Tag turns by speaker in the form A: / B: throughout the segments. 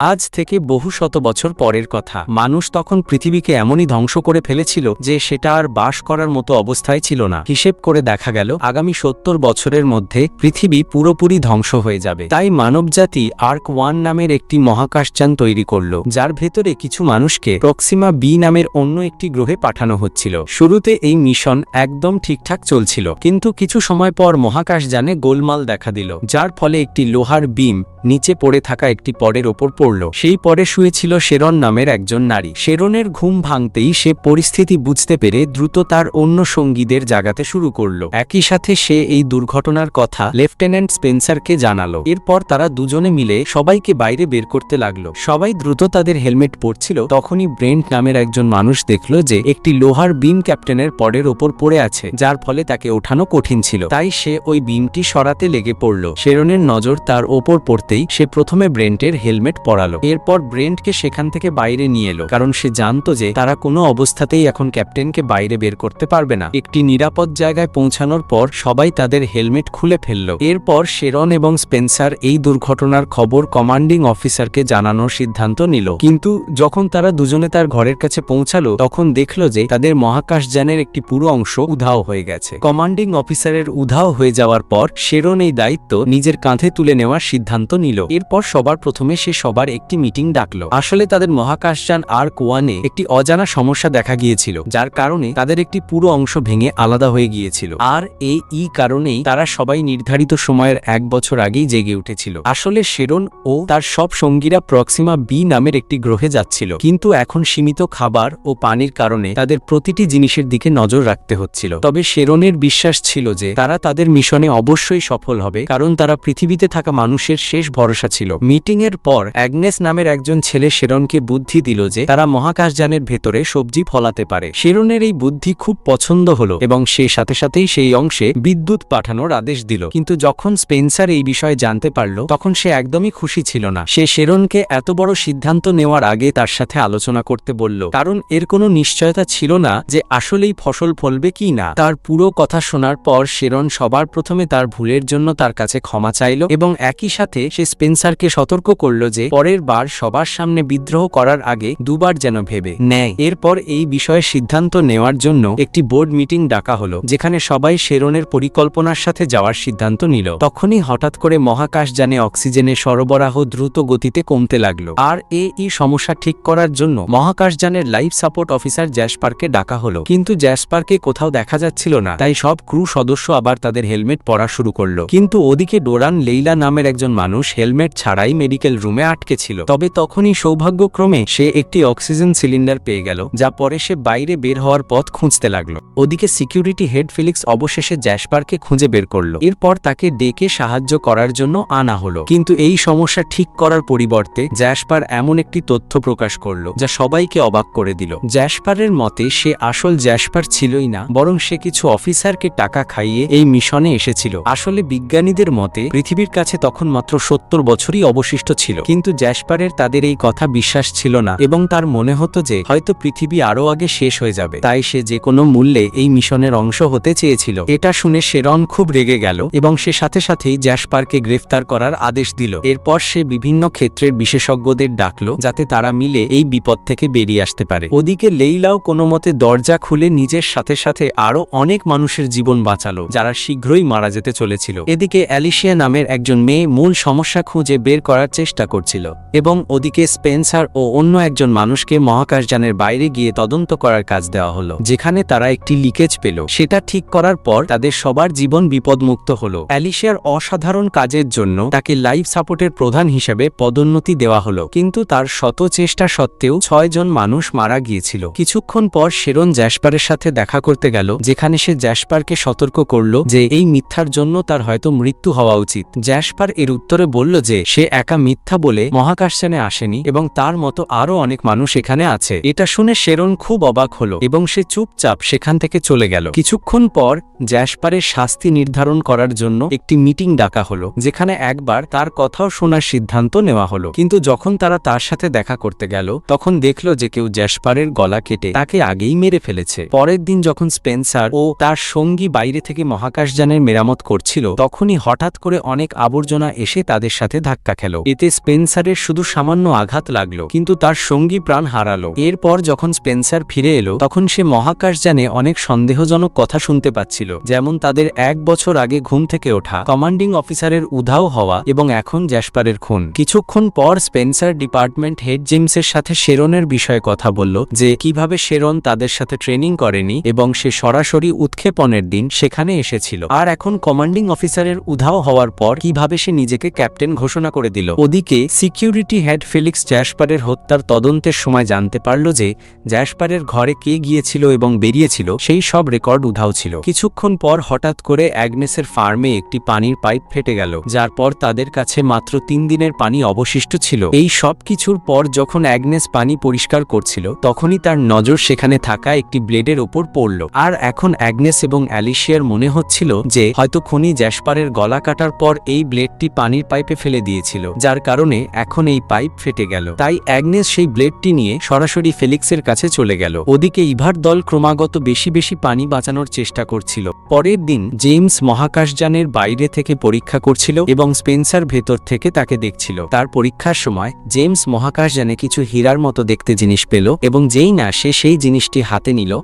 A: আজ থেকে বহু শত বছর পরের কথা। মানুষ তখন পৃথিবীকে এমনই ধ্বংস করে ফেলেছিল যে সেটা আর বাস করার মতো অবস্থায় ছিল না। হিসেব করে দেখা গেল আগামী ৭০ বছরের মধ্যে পৃথিবী পুরোপুরি ধ্বংস হয়ে যাবে। তাই মানবজাতি আর্ক 1 নামের একটি মহাকাশযান তৈরি করল, যার ভেতরে কিছু মানুষকে প্রক্সিমা বি নামের অন্য একটি গ্রহে পাঠানো হচ্ছিল। শুরুতে এই মিশন একদম ঠিকঠাক চলছিল, কিন্তু কিছু সময় পর মহাকাশযানে গোলমাল দেখা দিল, যার ফলে একটি লোহার বিম নিচে পড়ে থাকা একটি পরের ওপর পড়ল। সেই পরে শুয়েছিল শেরন নামের একজন নারী। শেরনের ঘুম ভাঙতেই সে পরিস্থিতি বুঝতে পেরে দ্রুত তার অন্য সঙ্গীদের জাগাতে শুরু করল। একই সাথে সে এই দুর্ঘটনার কথা লেফটেন্যান্ট স্পেন্সারকে জানালো। এরপর তারা দুজনে মিলে সবাইকে বাইরে বের করতে লাগলো। সবাই দ্রুত তাদের হেলমেট পরছিল। তখনই ব্রেন্ট নামের একজন মানুষ দেখল যে একটি লোহার বিম ক্যাপ্টেনের পরের ওপর পড়ে আছে, যার ফলে তাকে ওঠানো কঠিন ছিল। তাই সে ওই বিমটি সরাতে লেগে পড়ল। শেরনের নজর তার ওপর পড়তেই সে প্রথমে ব্রেন্টের হেলমেট পরালো। এরপর ব্রেন্টকে সেখান থেকে বাইরে নিয়ে এলো, কারণ সে জানতো যে তারা কোনো অবস্থাতেই এখন ক্যাপ্টেনকে বাইরে বের করতে পারবে না। একটি নিরাপদ জায়গায় পৌঁছানোর পর সবাই তাদের হেলমেট খুলে ফেলল। এরপর শেরন এবং স্পেন্সার এই দুর্ঘটনার খবর কমান্ডিং অফিসারকে জানানোর সিদ্ধান্ত নিল। কিন্তু যখন তারা দুজনে তার ঘরের কাছে পৌঁছালো, তখন দেখল যে তাদের মহাকাশযানের একটি পুরো অংশ উধাও হয়ে গেছে। কমান্ডিং অফিসারের উধাও হয়ে যাওয়ার পর শেরন এই দায়িত্ব নিজের কাঁধে তুলে নেওয়ার সিদ্ধান্ত নিল। এরপর সবার প্রথমে সে সবার একটি মিটিং ডাকলো। আসলে তাদের মহাকাশযান আর্ক 1-এ একটি অজানা সমস্যা দেখা গিয়েছিল, যার কারণে তাদের একটি পুরো অংশ ভেঙে আলাদা হয়ে গিয়েছিল। আর এই কারণেই তারা সবাই নির্ধারিত সময়ের 1 বছর আগেই জেগে উঠেছিল। আসলে শেরন ও তার সব সঙ্গীরা প্রক্সিমা বি নামের একটি গ্রহে যাচ্ছিল, কিন্তু এখন সীমিত খাবার ও পানির কারণে তাদের প্রতিটি জিনিসের দিকে নজর রাখতে হচ্ছিল। তবে শেরনের বিশ্বাস ছিল যে তারা তাদের মিশনে অবশ্যই সফল হবে, কারণ তারা পৃথিবীতে থাকা মানুষের শেষ ভরসা ছিল। মিটিং এর পর অ্যাগনেস নামের একজন ছেলে শেরনকে বুদ্ধি দিল যে তারা মহাকাশযানের ভেতরে সবজি ফলাতে পারে। শেরনের এই বুদ্ধি খুব পছন্দ হলো এবং সে সাথে সাথেই সেই অংশে বিদ্যুৎ পাঠানোর আদেশ দিল। কিন্তু যখন স্পেন্সার এই বিষয়ে জানতে পারল, তখন সে একদমই খুশি ছিল না। সে শেরনকে এত বড় সিদ্ধান্ত নেওয়ার আগে তার সাথে আলোচনা করতে বলল, কারণ এর কোনো নিশ্চয়তা ছিল না যে আসলেই ফসল ফলবে কি না। তার পুরো কথা শোনার পর শেরন সবার প্রথমে তার ভুলের জন্য তার কাছে ক্ষমা চাইল এবং একই সাথে সে স্পেন্সারকে সতর্ক করল যে পরের বার সবার সামনে বিদ্রোহ করার আগে দুবার যেন ভেবে নেয়। এরপর এই বিষয়ে সিদ্ধান্ত নেওয়ার জন্য একটি বোর্ড মিটিং ডাকা হলো, যেখানে সবাই শেরনের পরিকল্পনার সাথে যাওয়ার সিদ্ধান্ত নিল। তখনই হঠাৎ করে মহাকাশযানে অক্সিজেনের সরবরাহ দ্রুত গতিতে কমতে লাগলো। আর এই সমস্যা ঠিক করার জন্য মহাকাশযানের লাইফ সাপোর্ট অফিসার জ্যাসপারকে ডাকা হলো, কিন্তু জ্যাসপারকে কোথাও দেখা যাচ্ছিল না। তাই সব ক্রু সদস্য আবার তাদের হেলমেট পরা শুরু করলো। কিন্তু ওদিকে ডোরান লেইলা নামের একজন মানুষ হেলমেট ছাড়াই মেডিকেল রুমে আটকে ছিল। তবে তখনই সৌভাগ্যক্রমে সে একটি অক্সিজেন সিলিন্ডার পেয়ে গেল, যা পরে সে বাইরে বের হওয়ার পথ খুঁজতে লাগলো। ওদিকে সিকিউরিটি হেড ফিলিক্স অবশেষে জ্যাসপারকে খুঁজে বের করলো। এরপর তাকে ডেকে সাহায্য করার জন্য আনা হলো। কিন্তু এই সমস্যা ঠিক করার পরিবর্তে জ্যাসপার এমন একটি তথ্য প্রকাশ করলো যা সবাইকে অবাক করে দিল। জ্যাসপারের মতে সে আসল জ্যাসপার ছিলই না, বরং সে কিছু অফিসারকে টাকা খাইয়ে এই মিশনে এসেছিল। আসলে বিজ্ঞানীদের মতে পৃথিবীর কাছে তখন মাত্র ৭০ বছরই অবশিষ্ট ছিল, কিন্তু জ্যাসপারের তাদের এই কথা বিশ্বাস ছিল না এবং তার মনে হতো যে হয়তো পৃথিবী আরো আগে শেষ হয়ে যাবে। তাই সে যে কোনো মূল্যে এই মিশনের অংশ হতে চেয়েছিল। এটা শুনে শেরন খুব রেগে গেল এবং সে সাথে সাথেই জ্যাসপারকে গ্রেফতার করার আদেশ দিল। এরপর সে বিভিন্ন ক্ষেত্রের বিশেষজ্ঞদের ডাকলো, যাতে তারা মিলে এই বিপদ থেকে বেরিয়ে আসতে পারে। ওদিকে লেইলাও কোনো মতে দরজা খুলে নিজের সাথে সাথে আরো অনেক মানুষের জীবন বাঁচালো, যারা শীঘ্রই মারা যেতে চলেছিল। এদিকে অ্যালিসিয়া নামের একজন মেয়ে মূল সমস্যা খুঁজে বের করার চেষ্টা করছিল এবং ওদিকে স্পেন্সার ও অন্য একজন মানুষকে মহাকাশযানের বাইরে গিয়ে তদন্ত করার কাজ দেওয়া হলো, যেখানে তারা একটি লিকেজ পেল। সেটা ঠিক করার পর তাদের সবার জীবন বিপদমুক্ত হলো। অ্যালিসিয়ার অসাধারণ কাজের জন্য তাকে লাইফ সাপোর্টের প্রধান হিসেবে পদোন্নতি দেওয়া হলো, কিন্তু তার শত চেষ্টা সত্ত্বেও 6 জন মানুষ মারা গিয়েছিল। কিছুক্ষণ পর শেরন জ্যাসপারের সাথে দেখা করতে গেল, যেখানে সে জ্যাসপারকে সতর্ক করল যে এই মিথ্যার জন্য তার হয়তো মৃত্যু হওয়া উচিত। জ্যাসপার এর উত্তরে বলল যে সে একা মিথ্যা বলে মহাকাশযানে আসেনি এবং তার মতো আরো অনেক মানুষ এখানে আছে। এটা শুনে শেরন খুব অবাক হলো এবং সে চুপচাপ সেখান থেকে চলে গেল। কিছুক্ষণ পর জ্যাসপারের শাস্তি নির্ধারণ করার জন্য একটি মিটিং ডাকা হলো, যেখানে একবার তার কথাও শোনার সিদ্ধান্ত নেওয়া হলো। কিন্তু যখন তারা তার সাথে দেখা করতে গেল, তখন দেখলো যে কেউ জ্যাসপারের গলা কেটে তাকে আগেই মেরে ফেলেছে। পরের দিন যখন স্পেন্সার ও তার সঙ্গী বাইরে থেকে মহাকাশযানের মেরামত করছিল, তখনই হঠাৎ করে অনেক আবর্জনা এসে তাদের সাথে ধাক্কা খেল। এতে স্পেন্সারের স্পেন্সারের শুধু সামান্য আঘাত লাগলো, কিন্তু তার সঙ্গী প্রাণ হারালো। এরপর যখন স্পেন্সার ফিরে এলো তখন সে মহাকাশযানে অনেক সন্দেহজনক কথা শুনতে পাচ্ছিল, যেমন তাদের 1 বছর আগে ঘুম থেকে ওঠা, কমান্ডিং অফিসারের উধাও হওয়া এবং এখন জ্যাসপারের খুন। কিছুক্ষণ পর স্পেন্সার ডিপার্টমেন্ট হেড জেমসের সাথে শেরনের বিষয়ে কথা বলল, যে কিভাবে শেরন তাদের সাথে ট্রেনিং করেনি এবং সে সরাসরি উৎক্ষেপণের দিন সেখানে এসেছিল, আর এখন কমান্ডিং অফিসারের উধাও হওয়ার পর কিভাবে সে নিজেকে ক্যাপ্টেন ঘোষণা করে দিল। ওদিকে সিকিউরিটি হেড ফেলিক্স জ্যাসপারের হত্যার তদন্তের সময় জানতে পারল যে জ্যাসপারের ঘরে কে গিয়েছিল এবং বেরিয়েছিল সেই সব রেকর্ড উধাও ছিল। কিছুক্ষণ পর হঠাৎ করে অ্যাগনেসের ফার্মে একটি পানির পাইপ ফেটে গেল, যার পর তাদের কাছে মাত্র 3 দিনের পানি অবশিষ্ট ছিল। এই সব কিছুর পর যখন অ্যাগনেস পানি পরিষ্কার করছিল তখনই তার নজর সেখানে থাকা একটি ব্লেডের ওপর পড়ল, আর এখন অ্যাগনেস এবং অ্যালিশিয়ার মনে হচ্ছিল যে হয়তো খুনি জ্যাসপারের গলা কাটার পর এই ব্লেডটি পানির পাইপে ফেলে দিয়েছিল, যার কারণে এখন এই পাইপ ফেটে গেল। তাই অ্যাগনেস সেই ব্লেডটি নিয়ে সরাসরি ফেলিক্সের কাছে চলে গেল। ওদিকে ইভার দল ক্রমাগত বেশি বেশি পানি বাঁচানোর চেষ্টা করছিল। পরের দিন জেমস মহাকাশযানের বাইরে থেকে পরীক্ষা করছিল এবং স্পেন্সার ভেতর থেকে তাকে দেখছিল। তার পরীক্ষার সময় জেমস মহাকাশযানে কিছু হীরার মতো দেখতে জিনিস পেল এবং যেই না সে সেই জিনিসটি হাতে নিল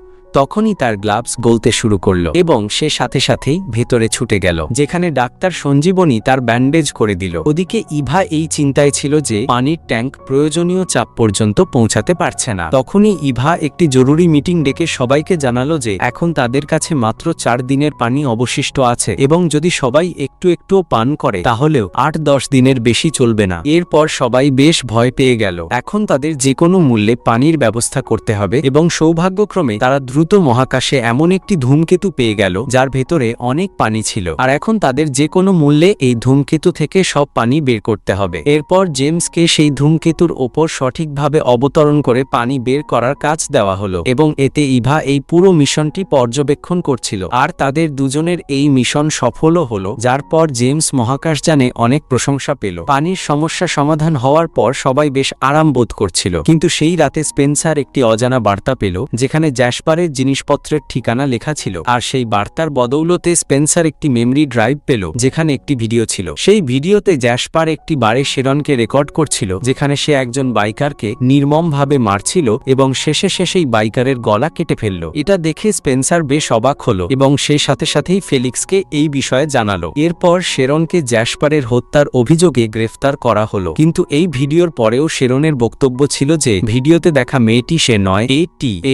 A: তখনই তার গ্লাভস গলতে শুরু করলো এবং সে সাথে সাথেই ভেতরে ছুটে গেল, যেখানে ডাক্তার সঞ্জীবনী তার ব্যান্ডেজ করে দিল। ওদিকে ইভা এই চিন্তায় ছিল যে পানির ট্যাঙ্ক প্রয়োজনীয় চাপ পর্যন্ত পৌঁছাতে পারছে না। তখনই ইভা একটি জরুরি মিটিং ডেকে সবাইকে জানালো যে এখন তাদের কাছে মাত্র 4 দিনের পানি অবশিষ্ট আছে এবং যদি সবাই একটু একটুও পান করে তাহলেও 8-10 দিনের বেশি চলবে না। এরপর সবাই বেশ ভয় পেয়ে গেল। এখন তাদের যে কোনো মূল্যে পানির ব্যবস্থা করতে হবে এবং সৌভাগ্যক্রমে তারা দ্রুত মহাকাশে এমন একটি ধূমকেতু পেয়ে গেল যার ভেতরে অনেক পানি ছিল, আর এখন তাদের যে কোনো মূল্যে এই ধূমকেতু থেকে সব পানি বের করতে হবে। এরপর জেমসকে সেই ধূমকেতুর ওপর সঠিকভাবে অবতরণ করে পানি বের করার কাজ দেওয়া হলো এবং এতে ইভা এই পুরো মিশনটি পর্যবেক্ষণ করছিল, আর তাদের দুজনের এই মিশন সফলও হলো, যার পর জেমস মহাকাশযানে অনেক প্রশংসা পেল। পানির সমস্যা সমাধান হওয়ার পর সবাই বেশ আরাম বোধ করছিল, কিন্তু সেই রাতে স্পেন্সার একটি অজানা বার্তা পেল যেখানে জ্যাসপারের জিনিসপত্রের ঠিকানা লেখা ছিল, আর সেই বার্তার বদৌলতে স্পেন্সার একটি মেমরি ড্রাইভ পেল যেখানে একটি ভিডিও ছিল। সেই ভিডিওতে জ্যাসপার একটি বারে শেরনকে রেকর্ড করছিল যেখানে সে একজন বাইকারকে নির্মমভাবে মারছিল এবং শেষে সেই বাইকারের গলা কেটে ফেলল। এটা দেখে স্পেন্সার বেশ অবাক হলো এবং সে সাথে সাথেই ফেলিক্সকে এই বিষয়ে জানালো। এরপর শেরনকে জ্যাসপারের হত্যার অভিযোগে গ্রেফতার করা হলো, কিন্তু এই ভিডিওর পরেও শেরনের বক্তব্য ছিল যে ভিডিওতে দেখা মেয়েটি সে নয়,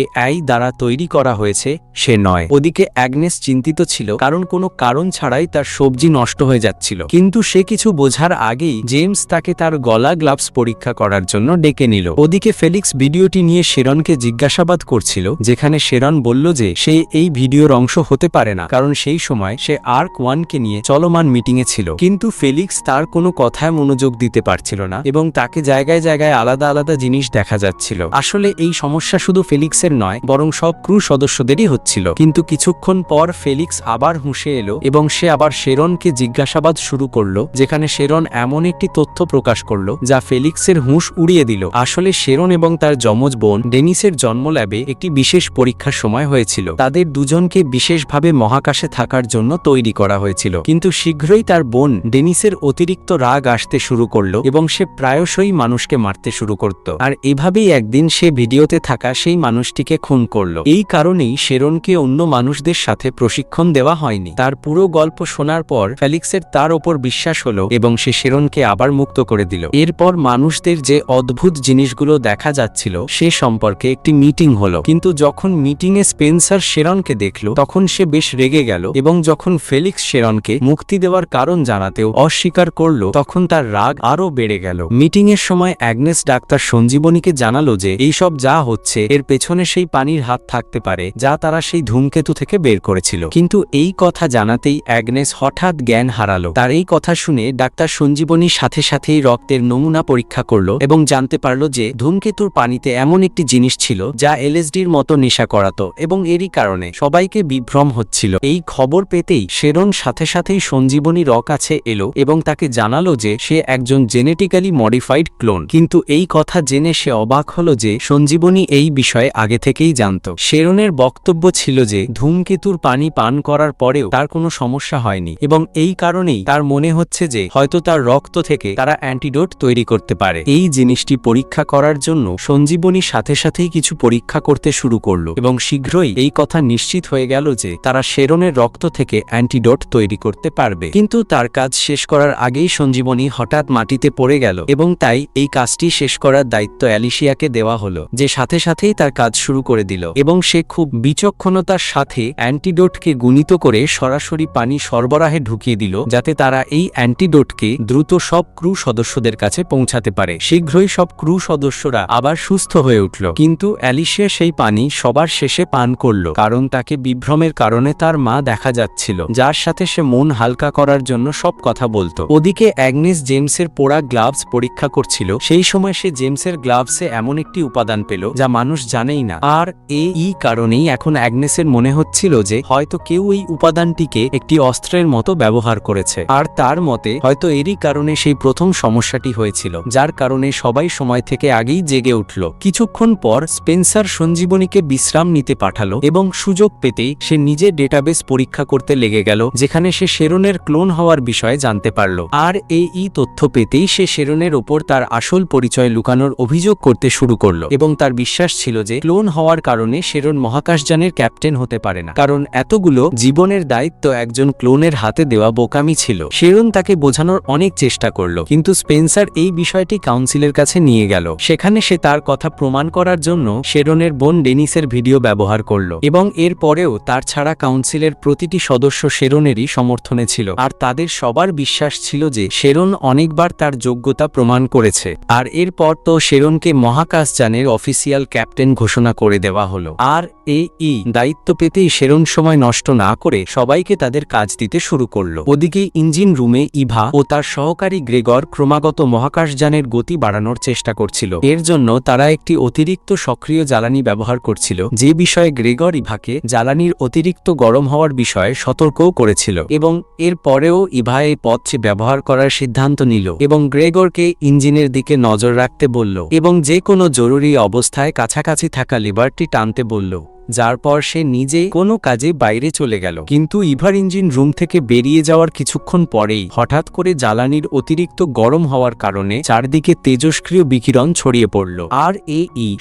A: AI দ্বারা তৈরি করা হয়েছে সে নয়। ওদিকে অ্যাগনেস চিন্তিত ছিল কারণ কোনো কারণ ছাড়াই তার সবজি নষ্ট হয়ে যাচ্ছিল, কিন্তু সে কিছু বোঝার আগেই জেমস তাকে তার গলা গ্লাভস পরীক্ষা করার জন্য ডেকে নিল। ওদিকে ফেলিক্স ভিডিওটি নিয়ে শেরনকে জিজ্ঞাসাবাদ করছিল, যেখানে শেরন বলল যে সে এই ভিডিওর অংশ হতে পারে না কারণ সেই সময় সে আর্ক 1 কে নিয়ে চলমান মিটিংয়ে ছিল। কিন্তু ফেলিক্স তার কোনো কথায় মনোযোগ দিতে পারছিল না এবং তাকে জায়গায় জায়গায় আলাদা আলাদা জিনিস দেখা যাচ্ছিল। আসলে এই সমস্যা শুধু ফেলিক্সের নয় বরং সব ক্রু সদস্যদেরই হচ্ছিল। কিন্তু কিছুক্ষণ পর ফেলিক্স আবার হুঁশে এলো এবং সে আবার শেরনকে জিজ্ঞাসাবাদ শুরু করলো, যেখানে শেরন এমন একটি তথ্য প্রকাশ করলো যা ফেলিক্সের হুঁশ উড়িয়ে দিল। আসলে শেরন এবং তার যমজ বোন ডেনিসের জন্ম ল্যাবে একটি বিশেষ পরীক্ষার সময় হয়েছিল। তাদের দুজনকে বিশেষভাবে মহাকাশে থাকার জন্য তৈরি করা হয়েছিল, কিন্তু শীঘ্রই তার বোন ডেনিসের অতিরিক্ত রাগ আসতে শুরু করলো এবং সে প্রায়শই মানুষকে মারতে শুরু করত, আর এভাবেই একদিন সে ভিডিওতে থাকা সেই মানুষটিকে খুন করলো। এই কারণেই শেরনকে অন্য মানুষদের সাথে প্রশিক্ষণ দেওয়া হয়নি। তার পুরো গল্প শোনার পর ফেলিক্সের তার ওপর বিশ্বাস হলো এবং সে শেরনকে আবার মুক্ত করে দিল। এরপর মানুষদের যে অদ্ভুত জিনিসগুলো দেখা যাচ্ছিল সে সম্পর্কে একটি মিটিং হলো, কিন্তু যখন মিটিংয়ে স্পেন্সার শেরনকে দেখলো তখন সে বেশ রেগে গেল এবং যখন ফেলিক্স শেরনকে মুক্তি দেওয়ার কারণ জানাতেও অস্বীকার করলো তখন তার রাগ আরো বেড়ে গেল। মিটিং এর সময় অ্যাগনেস ডাক্তার সঞ্জীবনীকে জানালো যে এইসব যা হচ্ছে এর পেছনে সেই পানির হাত থাকতে পারে যা তারা সেই ধূমকেতু থেকে বের করেছিল, কিন্তু এই কথা জানাতেই অ্যাগনেস হঠাৎ জ্ঞান হারালো। তার এই কথা শুনে ডাক্তার সঞ্জীবনী সাথে সাথেই রক্তের নমুনা পরীক্ষা করলো এবং জানতে পারলো যে ধূমকেতুর পানিতে এমন একটি জিনিস ছিল যা LSDর মতো নেশা করাতো এবং এরই কারণে সবাইকে বিভ্রম হচ্ছিল। এই খবর পেতেই শেরন সাথে সাথেই সঞ্জীবনী কাছে এলো এবং তাকে জানালো যে সে একজন জেনেটিক্যালি মডিফাইড ক্লোন, কিন্তু এই কথা জেনে সে অবাক হলো যে সঞ্জীবনী এই বিষয়ে আগে থেকেই জানত। সে শেরনের বক্তব্য ছিল যে ধূমকেতুর পানি পান করার পরেও তার কোনো সমস্যা হয়নি এবং এই কারণেই তার মনে হচ্ছে যে হয়তো তার রক্ত থেকে তারা অ্যান্টিডোট তৈরি করতে পারে। এই জিনিসটি পরীক্ষা করার জন্য সঞ্জীবনী সাথে সাথেই কিছু পরীক্ষা করতে শুরু করলো এবং শীঘ্রই এই কথা নিশ্চিত হয়ে গেল যে তারা শেরনের রক্ত থেকে অ্যান্টিডোট তৈরি করতে পারবে। কিন্তু তার কাজ শেষ করার আগেই সঞ্জীবনী হঠাৎ মাটিতে পড়ে গেল এবং তাই এই কাজটি শেষ করার দায়িত্ব অ্যালিসিয়াকে দেওয়া হলো, যে সাথে সাথেই তার কাজ শুরু করে দিল এবং সে খুব বিচক্ষণতার সাথে অ্যান্টিডোটকে গুণিত করে সরাসরি পানি সরবরাহে ঢুকিয়ে দিল, যাতে তারা এই অ্যান্টিডোটকে দ্রুত সব ক্রু সদস্যদের কাছে পৌঁছাতে পারে। শীঘ্রই সব ক্রু সদস্যরা আবার সুস্থ হয়ে উঠল, কিন্তু অ্যালিসিয়া সেই পানি সবার শেষে পান করল, কারণ তাকে বিভ্রমের কারণে তার মা দেখা যাচ্ছিল, যার সাথে সে মন হালকা করার জন্য সব কথা বলতো। ওদিকে অ্যাগনেস জেমসের পোড়া গ্লাভস পরীক্ষা করছিল। সেই সময় সে জেমসের গ্লাভসে এমন একটি উপাদান পেল যা মানুষ জানেই না, আর এই কারণেই এখন অ্যাগনেসের মনে হচ্ছিল যে হয়তো কেউ এই উপাদানটিকে একটি অস্ত্রের মতো ব্যবহার করেছে, আর তার মতে হয়তো এরই কারণে সেই প্রথম সমস্যাটি হয়েছিল, যার কারণে সবাই সময় থেকে আগেই জেগে উঠল। কিছুক্ষণ পর স্পেন্সার সঞ্জীবনীকে বিশ্রাম নিতে পাঠালো এবং সুযোগ পেতেই সে নিজে ডেটাবেস পরীক্ষা করতে লেগে গেল, যেখানে সে শেরনের ক্লোন হওয়ার বিষয়ে জানতে পারল। আর এই তথ্য পেতেই সে শেরনের ওপর তার আসল পরিচয় লুকানোর অভিযোগ করতে শুরু করলো এবং তার বিশ্বাস ছিল যে ক্লোন হওয়ার কারণে শেরন মহাকাশযানের ক্যাপ্টেন হতে পারে না, কারণ এতগুলো জীবনের দায়িত্ব একজন ক্লোনের হাতে দেওয়া বোকামি ছিল। শেরন তাকে বোঝানোর অনেক চেষ্টা করলো, কিন্তু স্পেন্সার এই বিষয়টি কাউন্সিলের কাছে নিয়ে গেল। সেখানে সে তার কথা প্রমাণ করার জন্য শেরনের বোন ডেনিসের ভিডিও ব্যবহার করলো এবং এর পরেও তার ছাড়া কাউন্সিলের প্রতিটি সদস্য শেরনেরই সমর্থনে ছিল, আর তাদের সবার বিশ্বাস ছিল যে শেরন অনেকবার তার যোগ্যতা প্রমাণ করেছে। আর এরপর তো শেরনকে মহাকাশযানের অফিসিয়াল ক্যাপ্টেন ঘোষণা করে দেওয়া হলো। আর এই দায়িত্ব পেতেই শেরন সময় নষ্ট না করে সবাইকে তাদের কাজ দিতে শুরু করলো। ওদিকে ইঞ্জিন রুমে ইভা ও তার সহকারী গ্রেগর ক্রমাগত মহাকাশযানের গতি বাড়ানোর চেষ্টা করছিল। এর জন্য তারা একটি অতিরিক্ত সক্রিয় জ্বালানি ব্যবহার করছিল, যে বিষয়ে গ্রেগর ইভাকে জ্বালানির অতিরিক্ত গরম হওয়ার বিষয়ে সতর্কও করেছিল এবং এর পরেও ইভা এই পথটি ব্যবহার করার সিদ্ধান্ত নিল এবং গ্রেগরকে ইঞ্জিনের দিকে নজর রাখতে বলল এবং যে কোনো জরুরি অবস্থায় কাছাকাছি থাকা লিভারটি টানতে বলল, যার পর সে নিজে কোনো কাজে বাইরে চলে গেল। কিন্তু ইভার ইঞ্জিন রুম থেকে বেরিয়ে যাওয়ার কিছুক্ষণ পরেই হঠাৎ করে জ্বালানির অতিরিক্ত গরম হওয়ার কারণে চারদিকে তেজস্ক্রিয় বিকিরণ ছড়িয়ে পড়ল। আর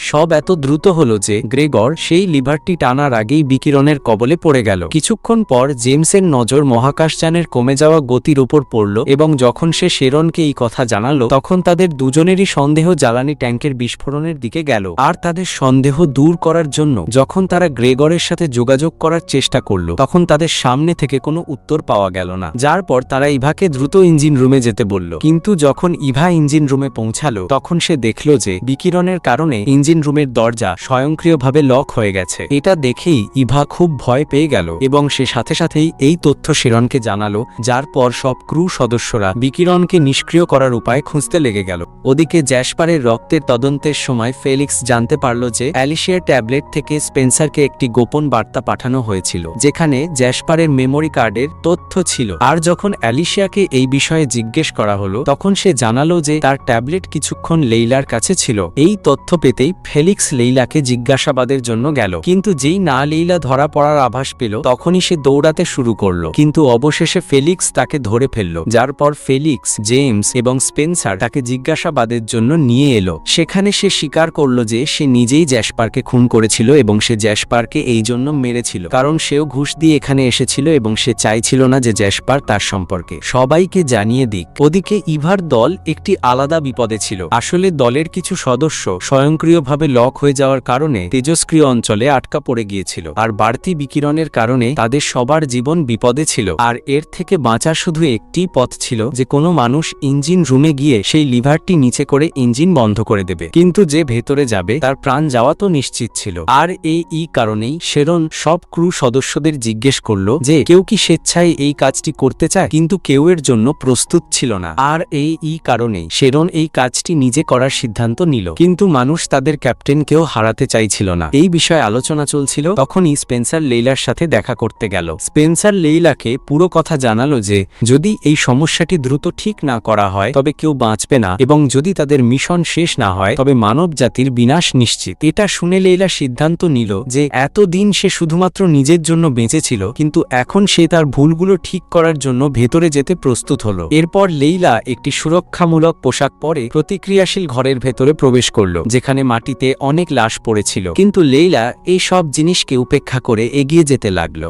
A: সব এত দ্রুত হলো যে গ্রেগর সেই লিভারটি টানার আগেই বিকিরণের কবলে পড়ে গেল। কিছুক্ষণ পর জেমসের নজর মহাকাশযানের কমে যাওয়া গতির উপর পড়ল এবং যখন সে শেরনকে এই কথা জানালো, তখন তাদের দুজনেরই সন্দেহ জ্বালানি ট্যাঙ্কের বিস্ফোরণের দিকে গেল। আর তাদের সন্দেহ দূর করার জন্য যখন তারা গ্রেগরের সাথে যোগাযোগ করার চেষ্টা করলো, তখন তাদের সামনে থেকে কোনো উত্তর পাওয়া গেল না, যার পর তারা ইভাকে দ্রুত ইঞ্জিন রুমে যেতে বলল। কিন্তু যখন ইভা ইঞ্জিন রুমে পৌঁছালো, তখন সে দেখল যে বিকিরণের কারণে ইঞ্জিন রুমের দরজা স্বয়ংক্রিয়ভাবে লক হয়ে গেছে। এটা দেখেই ইভা খুব ভয় পেয়ে গেল এবং সে সাথে সাথেই এই তথ্য শেরনকে জানালো, যার পর সব ক্রু সদস্যরা বিকিরণকে নিষ্ক্রিয় করার উপায় খুঁজতে লেগে গেল। ওদিকে জ্যাসপারের রক্তের তদন্তের সময় ফেলিক্স জানতে পারল যে অ্যালিসিয়ার ট্যাবলেট থেকে স্পেন্সারকে একটি গোপন বার্তা পাঠানো হয়েছিল, যেখানে জ্যাসপারের মেমোরি কার্ডের তথ্য ছিল। আর যখন অ্যালিসিয়াকে এই বিষয়ে জিজ্ঞেস করা হলো, তখন সে জানালো যে তার ট্যাবলেট কিছুক্ষণ লেইলার কাছে ছিল। এই তথ্য পেতেই ফেলিক্স লেইলাকে জিজ্ঞাসাবাদের জন্য গেল, কিন্তু যেই না লেইলা ধরা পড়ার আভাস পেল, তখনই সে দৌড়াতে শুরু করলো। কিন্তু অবশেষে ফেলিক্স তাকে ধরে ফেলল, যার পর ফেলিক্স, জেমস এবং স্পেন্সার তাকে জিজ্ঞাসাবাদের জন্য নিয়ে এলো। সেখানে সে স্বীকার করলো যে সে নিজেই জ্যাসপারকে খুন করেছিল এবং সে জ্যাসপারকে এই জন্য মেরেছিল কারণ সেও ঘুষ দিয়ে এখানে এসেছিল এবং সে চাইছিল না যে জ্যাসপার তার সম্পর্কে সবাইকে জানিয়ে দিক। ওদিকে ইভার দল একটি আলাদা বিপদে ছিল। আসলে দলের কিছু সদস্য স্বয়ংক্রিয়ভাবে লক হয়ে যাওয়ার কারণে তেজস্ক্রিয় অঞ্চলে আটকা পড়ে গিয়েছিল, আর বাড়তি বিকিরণের কারণে তাদের সবার জীবন বিপদে ছিল। আর এর থেকে বাঁচার শুধু একটি পথ ছিল যে কোনো মানুষ ইঞ্জিন রুমে গিয়ে সেই লিভারটি নিচে করে ইঞ্জিন বন্ধ করে দেবে, কিন্তু যে ভেতরে যাবে তার প্রাণ যাওয়া তো নিশ্চিত ছিল। আর এই কারণেই শেরন সব ক্রু সদস্যদের জিজ্ঞেস করলো যে কেউ কি স্বেচ্ছায় এই কাজটি করতে চায়, কিন্তু কেউ এর জন্য প্রস্তুত ছিল না। আর এই কারণেই শেরন এই কাজটি নিজে করার সিদ্ধান্ত নিল, কিন্তু মানুষ তাদের ক্যাপ্টেনকেও হারাতে চাইছিল না। এই বিষয়ে আলোচনা চলছিল, তখনই স্পেন্সার লেইলার সাথে দেখা করতে গেল। স্পেন্সার লেইলাকে পুরো কথা জানালো যে যদি এই সমস্যাটি দ্রুত ঠিক না করা হয় তবে কেউ বাঁচবে না, এবং যদি তাদের মিশন শেষ না হয় তবে মানব জাতির বিনাশ নিশ্চিত। এটা শুনে লেইলা সিদ্ধান্ত নিল যে এতদিন সে শুধুমাত্র নিজের জন্য বেঁচেছিল, কিন্তু এখন সে তার ভুলগুলো ঠিক করার জন্য ভেতরে যেতে প্রস্তুত হলো। এরপর লেইলা একটি সুরক্ষামূলক পোশাক পরে প্রতিক্রিয়াশীল ঘরের ভেতরে প্রবেশ করলো, যেখানে মাটিতে অনেক লাশ পড়েছিল। কিন্তু লেইলা এই সব জিনিসকে উপেক্ষা করে এগিয়ে যেতে লাগলো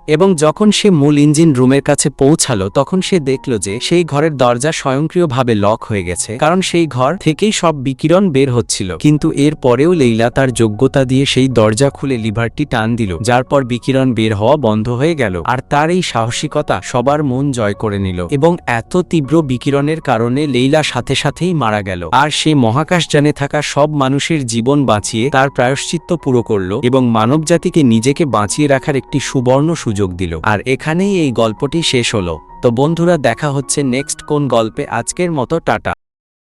A: এবং যখন সে মূল ইঞ্জিন রুমের কাছে পৌঁছালো তখন সে দেখল যে সেই ঘরের দরজা স্বয়ংক্রিয়ভাবে লক হয়ে গেছে, কারণ সেই ঘর থেকেই সব বিকিরণ বের হচ্ছিল। কিন্তু এর পরেও লেইলা তার যোগ্যতা দিয়ে সেই দরজা খুলে লিভারটি টান দিল, যার পর বিকিরণ বের হওয়া বন্ধ হয়ে গেল। আর তার এই সাহসিকতা সবার মন জয় করে নিল এবং এত তীব্র বিকিরণের কারণে লেইলা সাথে সাথেই মারা গেল। আর সে মহাকাশযানে থাকা সব মানুষের জীবন বাঁচিয়ে তার প্রায়শ্চিত্ত পুরো করল এবং মানবজাতিকে নিজেকে বাঁচিয়ে রাখার একটি সুবর্ণ সুযোগ দিল। আর এখানেই এই গল্পটি শেষ হলো। তো বন্ধুরা, দেখা হচ্ছে নেক্সট কোন গল্পে। আজকের মতো টাটা।